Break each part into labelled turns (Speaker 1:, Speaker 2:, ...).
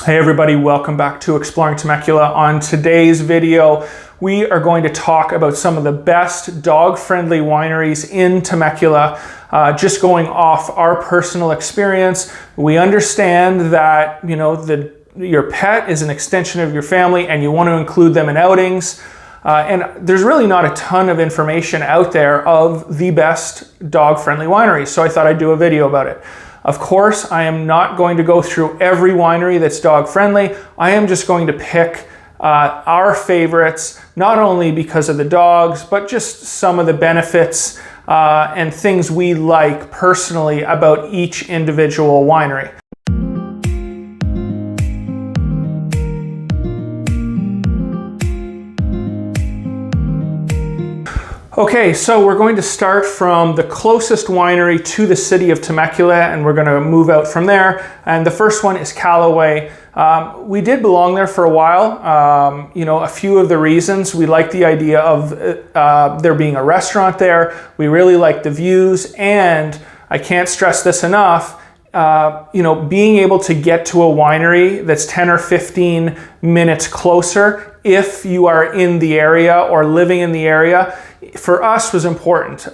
Speaker 1: Hey everybody, welcome back to Exploring Temecula. On today's video, we are going to talk about some of the best dog-friendly wineries in Temecula. Just going off our personal experience, we understand that your pet is an extension of your family and you want to include them in outings. And there's really not a ton of information out there of the best dog-friendly wineries, so I thought I'd do a video about it. Of course, I am not going to go through every winery that's dog-friendly. I am just going to pick our favorites, not only because of the dogs, but just some of the benefits and things we like personally about each individual winery. Okay, so we're going to start from the closest winery to the city of Temecula, and we're going to move out from there. And the first one is Callaway. We did belong there for a while. A few of the reasons: we like the idea of there being a restaurant there. We really like the views, and I can't stress this enough. Being able to get to a winery that's 10 or 15 minutes closer, if you are in the area or living in the area, for us was important.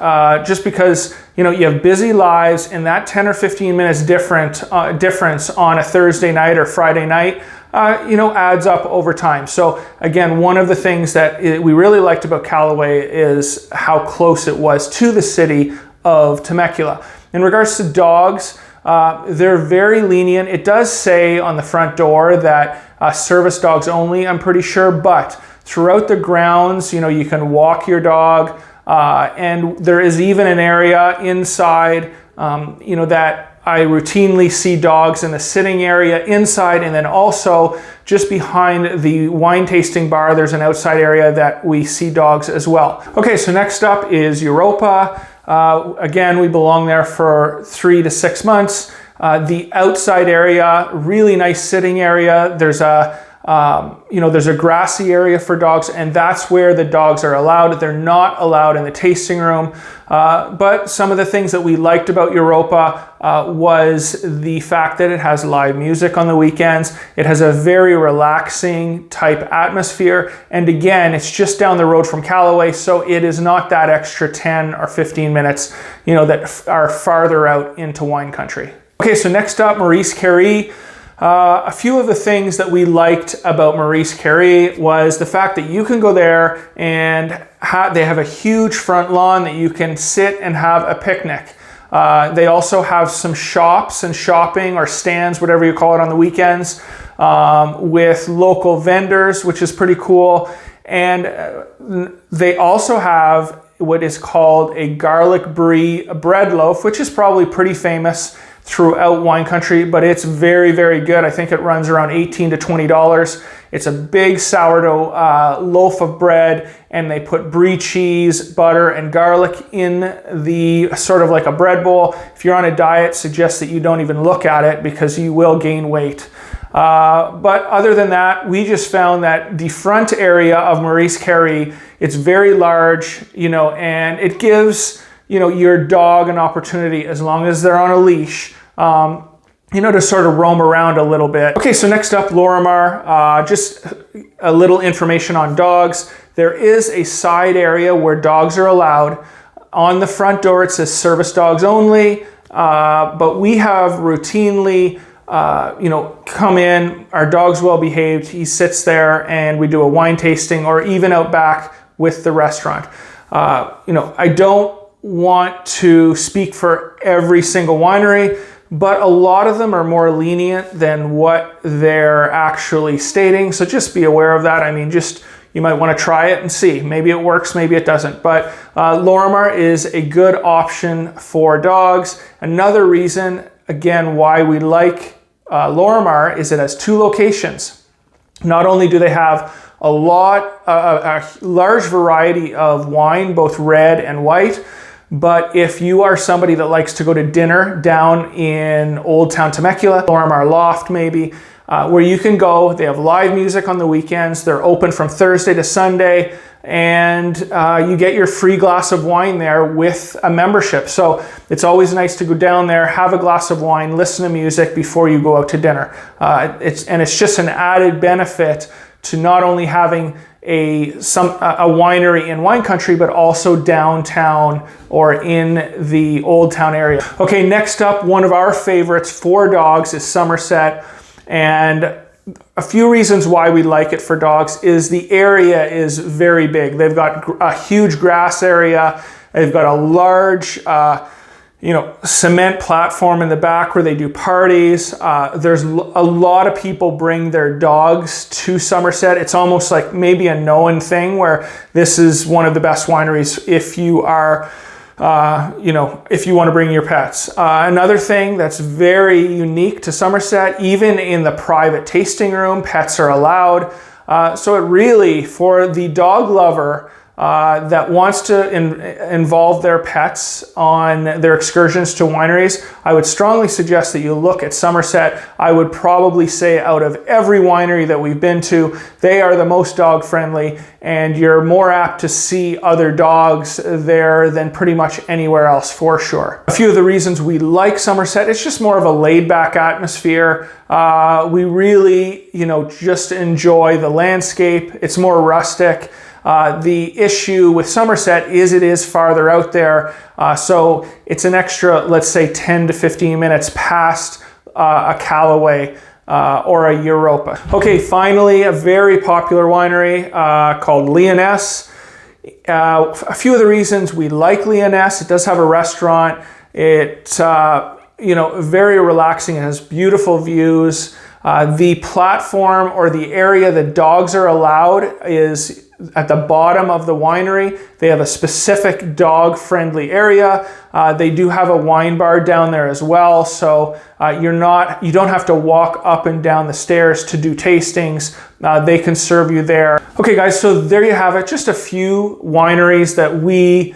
Speaker 1: Just because you have busy lives, and that 10 or 15 minutes difference on a Thursday night or Friday night adds up over time. So again, one of the things that we really liked about Callaway is how close it was to the city of Temecula. In regards to dogs, they're very lenient. It does say on the front door that service dogs only, I'm pretty sure, but throughout the grounds, you can walk your dog, and there is even an area inside, that I routinely see dogs in the sitting area inside, and then also just behind the wine tasting bar, there's an outside area that we see dogs as well. Okay, so next up is Europa. Again, we belong there for 3 to 6 months. The outside area, really nice sitting area. There's a grassy area for dogs, and that's where the dogs are allowed. They're not allowed in the tasting room. But some of the things that we liked about Europa was the fact that it has live music on the weekends. It has a very relaxing type atmosphere. And again, it's just down the road from Callaway, so it is not that extra 10 or 15 minutes, that are farther out into wine country. Okay, so next up, Maurice, Carey. A few of the things that we liked about Maurice, Carey was the fact that you can go there and they have a huge front lawn that you can sit and have a picnic. They also have some shops and shopping or stands, whatever you call it, on the weekends with local vendors, which is pretty cool. And they also have what is called a garlic brie bread loaf, which is probably pretty famous throughout wine country, but it's very, very good. I think it runs around $18 to $20. It's a big sourdough loaf of bread, and they put brie cheese, butter, and garlic in the sort of like a bread bowl. If you're on a diet, suggest that you don't even look at it because you will gain weight. But other than that, we just found that the front area of Maurice, Carey, it's very large, and it gives your dog an opportunity, as long as they're on a leash, to sort of roam around a little bit. Okay, so next up, Lorimar. Just a little information on dogs. There is a side area where dogs are allowed. On the front door, it says service dogs only, but we have routinely come in, our dog's well behaved, he sits there, and we do a wine tasting, or even out back with the restaurant. I don't want to speak for every single winery, but a lot of them are more lenient than what they're actually stating. So just be aware of that. I mean, you might want to try it and see. Maybe it works, maybe it doesn't. But Lorimar is a good option for dogs. Another reason, again, why we like Lorimar is it has 2 locations. Not only do they have a large variety of wine, both red and white, but if you are somebody that likes to go to dinner down in Old Town Temecula, Lorimar Loft maybe, where you can go. They have live music on the weekends. They're open from Thursday to Sunday, and you get your free glass of wine there with a membership. So it's always nice to go down there, have a glass of wine, listen to music before you go out to dinner. It's just an added benefit to not only having a winery in wine country, but also downtown or in the Old Town area. Okay, next up, one of our favorites for dogs is Somerset. And a few reasons why we like it for dogs is the area is very big. They've got a huge grass area. They've got a large cement platform in the back where they do parties. There's a lot of people bring their dogs to Somerset. It's almost like maybe a known thing where this is one of the best wineries if you are, if you want to bring your pets. Another thing that's very unique to Somerset, even in the private tasting room, pets are allowed. So it really, for the dog lover, that wants to involve their pets on their excursions to wineries, I would strongly suggest that you look at Somerset. I would probably say out of every winery that we've been to, they are the most dog friendly, and you're more apt to see other dogs there than pretty much anywhere else for sure. A few of the reasons we like Somerset, it's just more of a laid back atmosphere. We really, just enjoy the landscape. It's more rustic. The issue with Somerset is it is farther out there, so it's an extra, let's say 10 to 15 minutes past a Callaway or a Europa. Okay, finally, a very popular winery called Lioness. A few of the reasons we like Lioness, it does have a restaurant. It's very relaxing. It has beautiful views. The platform or the area that dogs are allowed is at the bottom of the winery. They have a specific dog-friendly area. They do have a wine bar down there as well, so you don't have to walk up and down the stairs to do tastings. They can serve you there. Okay, guys, so there you have it. Just a few wineries that we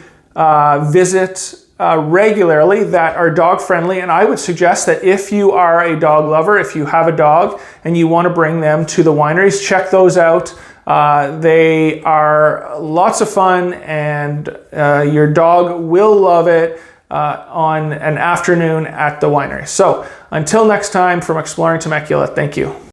Speaker 1: visit regularly that are dog friendly, and I would suggest that if you are a dog lover, if you have a dog and you want to bring them to the wineries, check those out. They are lots of fun, and your dog will love it on an afternoon at the winery. So until next time, from Exploring Temecula, thank you.